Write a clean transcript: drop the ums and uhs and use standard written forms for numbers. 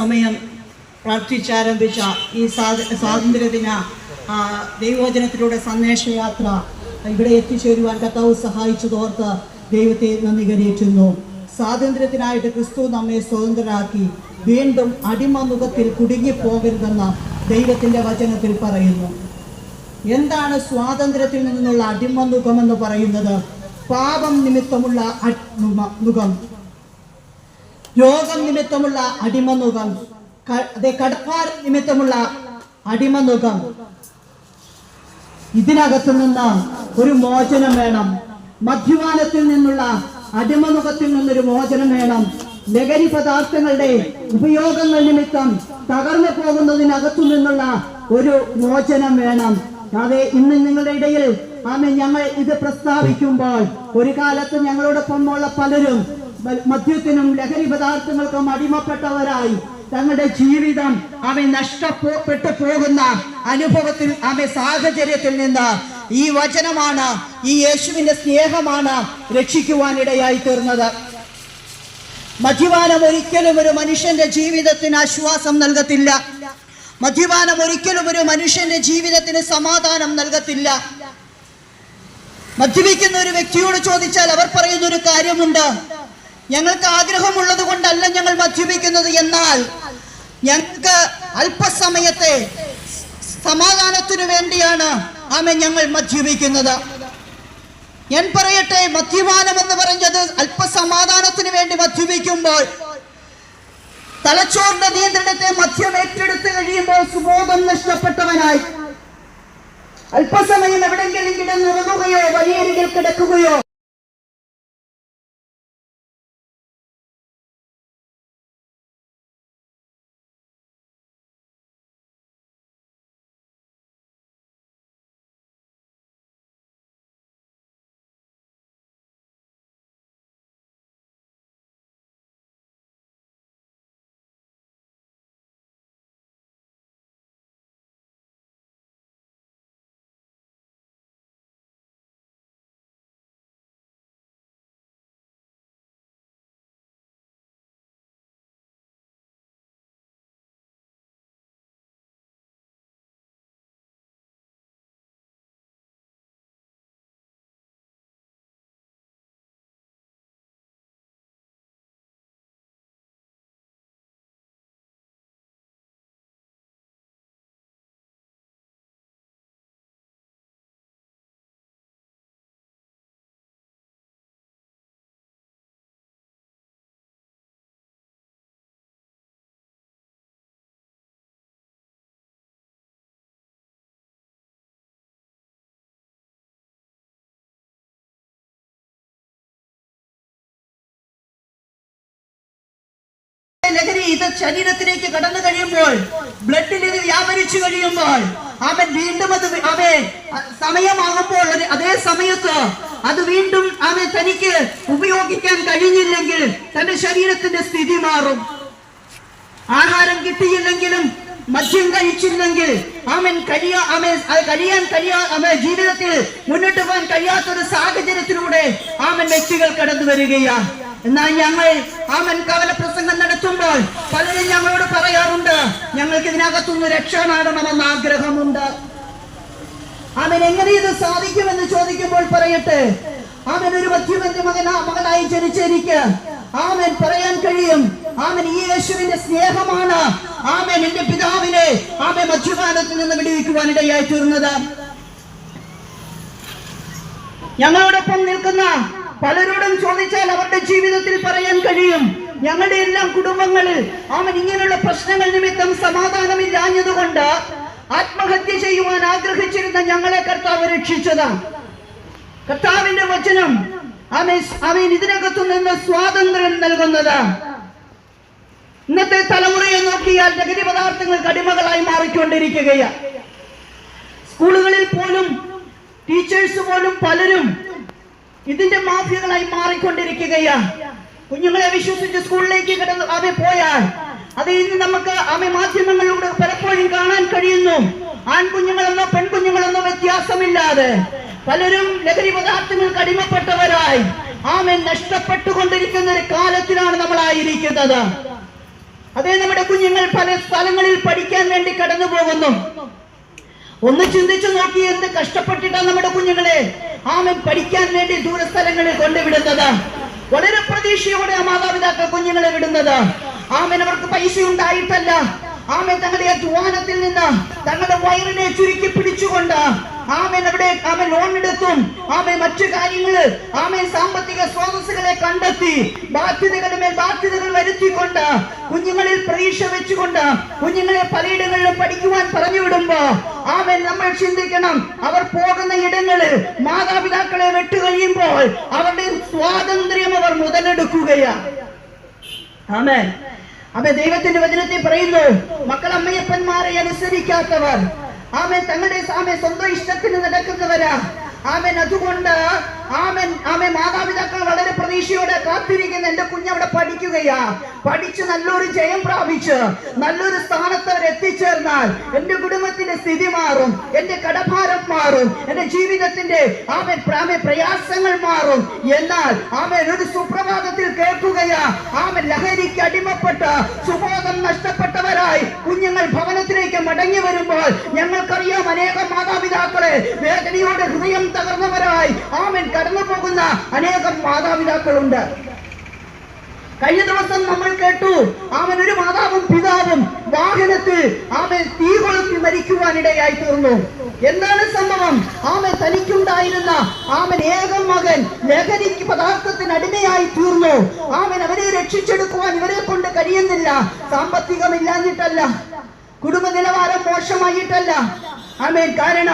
സമയം പ്രാർത്ഥിച്ചാരംഭിച്ച ഈ സ്വാതന്ത്ര്യദിന ദൈവവചനത്തിലൂടെ സന്ദേശയാത്ര ഇവിടെ എത്തിച്ചേരുവാൻ കർത്താവ് സഹായിച്ചതോർത്ത് ദൈവത്തെ നന്ദി കരയേറ്റുന്നു. സ്വാതന്ത്ര്യത്തിനായിട്ട് ക്രിസ്തു നമ്മെ സ്വതന്ത്രരാക്കി. വീണ്ടും അടിമമുഖത്തിൽ കുടുങ്ങിപ്പോകരുതെന്ന് ദൈവത്തിൻ്റെ വചനത്തിൽ പറയുന്നു. എന്താണ് സ്വാതന്ത്ര്യത്തിൽ നിന്നുള്ള അടിമമുഖമെന്ന് പറയുന്നത്? പാപം നിമിത്തമുള്ള മുഖം, രോഗം നിമിത്തമുള്ള അടിമമുഖം, കടപ്പാട് നിമിത്തമുള്ള അടിമമുഖം. ഇതിനകത്തു നിന്ന് ഒരു മോചനം വേണം. മദ്യപാനത്തിൽ നിന്നുള്ള അടിമമുഖത്തിൽ നിന്നൊരു മോചനം വേണം. ലഹരി പദാർത്ഥങ്ങളുടെ ഉപയോഗങ്ങൾ നിമിത്തം തകർന്നു പോകുന്നതിനകത്തു നിന്നുള്ള ഒരു മോചനം വേണം. അതെ, ഇന്ന് നിങ്ങളുടെ ഇടയിൽ ഞങ്ങൾ ഇത് പ്രസ്താവിക്കുമ്പോൾ ഒരു കാലത്ത് ഞങ്ങളോടൊപ്പമുള്ള പലരും മദ്യത്തിനും ലഹരി പദാർത്ഥങ്ങൾക്കും അടിമപ്പെട്ടവരായി തങ്ങളുടെ ജീവിതം നഷ്ടപ്പെട്ടു പോകുന്ന അനുഭവത്തിൽ സാഹചര്യത്തിൽ നിന്ന് ഈ വചനമാണ്, ഈ യേശുവിന്റെ സ്നേഹമാണ് രക്ഷിക്കുവാനിടയായി തീർന്നത്. മദ്യപാനം ഒരിക്കലും ഒരു മനുഷ്യന്റെ ജീവിതത്തിന് ആശ്വാസം നൽകത്തില്ല. മദ്യപാനം ഒരിക്കലും ഒരു മനുഷ്യന്റെ ജീവിതത്തിന് സമാധാനം നൽകത്തില്ല. മദ്യപിക്കുന്ന ഒരു വ്യക്തിയോട് ചോദിച്ചാൽ അവർ പറയുന്ന ഒരു കാര്യമുണ്ട്: ഞങ്ങൾക്ക് ആഗ്രഹമുള്ളത് കൊണ്ടല്ല ഞങ്ങൾ മദ്യപിക്കുന്നത്, എന്നാൽ ഞങ്ങൾക്ക് അല്പസമയത്തെ സമാധാനത്തിനു വേണ്ടിയാണ് ഞങ്ങൾ മദ്യപിക്കുന്നത്. ഞാൻ പറയട്ടെ, മദ്യപാനം എന്ന് പറഞ്ഞത് അല്പസമാധാനത്തിന് വേണ്ടി മദ്യപിക്കുമ്പോൾ തലച്ചോറിന്റെ നിയന്ത്രണത്തെ മദ്യം ഏറ്റെടുത്ത് കഴിയുമ്പോൾ സുബോധം നഷ്ടപ്പെട്ടവനായി അല്പസമയം എവിടെയെങ്കിലും കിടന്നുറങ്ങുകയോ വഴിയരികിൽ കിടക്കുകയോ ലഹരി ഇത് ശരീരത്തിലേക്ക് കടന്നു കഴിയുമ്പോൾ, ബ്ലഡിൽ ഇത് വ്യാപരിച്ചു കഴിയുമ്പോൾ വീണ്ടും അത് സമയമാകുമ്പോൾ അതേ സമയത്ത് അത് വീണ്ടും തനിക്ക് ഉപയോഗിക്കാൻ കഴിഞ്ഞില്ലെങ്കിൽ തന്റെ ശരീരത്തിന്റെ സ്ഥിതി മാറും. ആഹാരം കിട്ടിയില്ലെങ്കിലും മദ്യം കഴിച്ചില്ലെങ്കിൽ ജീവിതത്തിൽ മുന്നോട്ട് പോകാൻ കഴിയാത്തൊരു സാഹചര്യത്തിലൂടെ വ്യക്തികൾ കടന്നു വരികയാണ്. എന്നാൽ ഞങ്ങൾ കവല പ്രസംഗം നടത്തുമ്പോൾ പലരും ഞങ്ങളോട് പറയാറുണ്ട്, ഞങ്ങൾക്ക് ഇതിനകത്തുനിന്ന് രക്ഷ നേടണമെന്ന് ആഗ്രഹമുണ്ട്. എങ്ങനെ ഇത് സാധിക്കുമെന്ന് ചോദിക്കുമ്പോൾ പറയട്ടെ, ഒരു മദ്യപന്റെ മകനായി ജനിച്ചെനിക്ക് പറയാൻ കഴിയും, ഈ യേശുവിന്റെ സ്നേഹമാണ് എന്റെ പിതാവിനെ മദ്യപാനത്തിൽ നിന്ന് വിടുവിക്കുവാനിടയായി തീർന്നത്. ഞങ്ങളോടൊപ്പം നിൽക്കുന്ന പലരോടും ചോദിച്ചാൽ അവരുടെ ജീവിതത്തിൽ പറയാൻ കഴിയും, ഞങ്ങളുടെ എല്ലാം കുടുംബങ്ങളിൽ ഇങ്ങനെയുള്ള പ്രശ്നങ്ങൾ നിമിത്തം സമാധാനമില്ലാഞ്ഞതുകൊണ്ട് ആത്മഹത്യ ചെയ്യുവാൻ ആഗ്രഹിച്ചിരുന്ന ഞങ്ങളെ കർത്താവ് രക്ഷിച്ചതാണ്. കർത്താവിന്റെ വചനം ഇതിനകത്തു നിന്ന് സ്വാതന്ത്ര്യം നൽകുന്നത്. ഇന്നത്തെ തലമുറയെ നോക്കിയാൽ ലഹരി പദാർത്ഥങ്ങൾക്ക് അടിമകളായി മാറിക്കൊണ്ടിരിക്കുകയാണ്. സ്കൂളുകളിൽ പോലും ടീച്ചേഴ്സ് പോലും പലരും ഇതിന്റെ മാഫിയകളായി മാറിക്കൊണ്ടിരിക്കുകയാണ്. കുഞ്ഞുങ്ങളെ വിശ്വസിച്ച് സ്കൂളിലേക്ക് പോയാൽ അത് ഇന്ന് നമുക്ക് മാധ്യമങ്ങളിലൂടെ പലപ്പോഴും കാണാൻ കഴിയുന്നു. ആൺകുഞ്ഞുങ്ങളെന്നോ പെൺകുഞ്ഞുങ്ങളെന്നോ വ്യത്യാസമില്ലാതെ പലരും ലഹരി പദാർത്ഥങ്ങൾക്ക് അടിമപ്പെട്ടവരായി നഷ്ടപ്പെട്ടുകൊണ്ടിരിക്കുന്ന ഒരു കാലത്തിലാണ് നമ്മളായിരിക്കുന്നത്. അതേ, നമ്മുടെ കുഞ്ഞുങ്ങൾ പല സ്ഥലങ്ങളിൽ പഠിക്കാൻ വേണ്ടി കടന്നു പോകുന്നു. ഒന്ന് ചിന്തിച്ചു നോക്കി, എന്ത് കഷ്ടപ്പെട്ടിട്ടാണ് നമ്മുടെ കുഞ്ഞുങ്ങളെ പഠിക്കാൻ വേണ്ടി ദൂരസ്ഥലങ്ങളിൽ കൊണ്ടുവിടുന്നത്. വളരെ പ്രതീക്ഷയോടെ ആ മാതാപിതാക്കൾ കുഞ്ഞുങ്ങളെ വിടുന്നത്. അവർക്ക് പൈസ ഉണ്ടായിട്ടല്ല, തങ്ങളുടെ അധ്വാനത്തിൽ നിന്ന് തങ്ങളുടെ വയറിനെ ചുരുക്കി പിടിച്ചുകൊണ്ട് അവിടെ ലോൺ എടുത്തും മറ്റു കാര്യങ്ങള് സാമ്പത്തിക സ്രോതസ്സുകളെ കണ്ടെത്തി ബാധ്യതകളുമേൽ ബാധ്യതകൾ വരുത്തിക്കൊണ്ട് കുഞ്ഞുങ്ങളിൽ പ്രതീക്ഷ വെച്ചുകൊണ്ട് കുഞ്ഞുങ്ങളെ പലയിടങ്ങളിലും പഠിക്കുവാൻ പറഞ്ഞു വിടുമ്പോ നമ്മൾ ചിന്തിക്കണം, അവർ പോകുന്ന ഇടങ്ങളിൽ മാതാപിതാക്കളെ വിട്ടുകഴിയുമ്പോൾ അവരുടെ സ്വാതന്ത്ര്യം അവർ മുതലെടുക്കുകയാണ്. ദൈവത്തിന്റെ വചനത്തിൽ പറയുന്നു, മക്കൾ അമ്മയപ്പന്മാരെ അനുസരിക്കാത്തവർ തങ്ങളുടെ സ്വന്തം ഇഷ്ടത്തിന് നടക്കുന്നവരാ. അതുകൊണ്ട് മാതാപിതാക്കൾ വളരെ പ്രതീക്ഷയോടെ കാത്തിരിക്കുന്ന എന്റെ കുഞ്ഞവിടെ പഠിക്കുകയാ. പഠിച്ച് നല്ലൊരു ജയം പ്രാപിച്ച് നല്ലൊരു സ്ഥാനത്ത് അവർ എത്തിച്ചേർന്നാൽ എന്റെ കുടുംബത്തിന്റെ സ്ഥിതി മാറും, എന്റെ കടഭാരം മാറും, എന്റെ ജീവിതത്തിന്റെ പ്രയാസങ്ങൾ മാറും. എന്നാൽ ഒരു സുപ്രഭാതത്തിൽ കേൾക്കുകയാ, ലഹരിക്ക് അടിമപ്പെട്ട് സുബോധം നഷ്ടപ്പെട്ടവരായി കുഞ്ഞുങ്ങൾ ഭവനത്തിലേക്ക് മടങ്ങി വരുമ്പോൾ ഞങ്ങൾക്കറിയാം അനേകം മാതാപിതാക്കളെ വേദനയോടെ ഹൃദയം തകർന്നവരായി കടന്നു പോകുന്ന അനേകം മാതാപിതാക്കളുണ്ട്. കഴിഞ്ഞ ദിവസം നമ്മൾ കേട്ടു, ഒരു മാതാവും പിതാവും വാഹനത്തിൽ തീ കൊളുത്തി മരിക്കുവാനിടയായി തീർന്നു. എന്താണ് സംഭവം? തനിക്കുണ്ടായിരുന്ന ഏകം മകൻ ലഹരിക്ക് പദാർത്ഥത്തിന് അടിമയായി തീർന്നു. അവരെ രക്ഷിച്ചെടുക്കുവാൻ ഇവരെ കൊണ്ട് കഴിയുന്നില്ല. സാമ്പത്തികമില്ലാഞ്ഞിട്ടല്ല, കുടുംബ നിലവാരം മോശമായിട്ടല്ല, കാരണം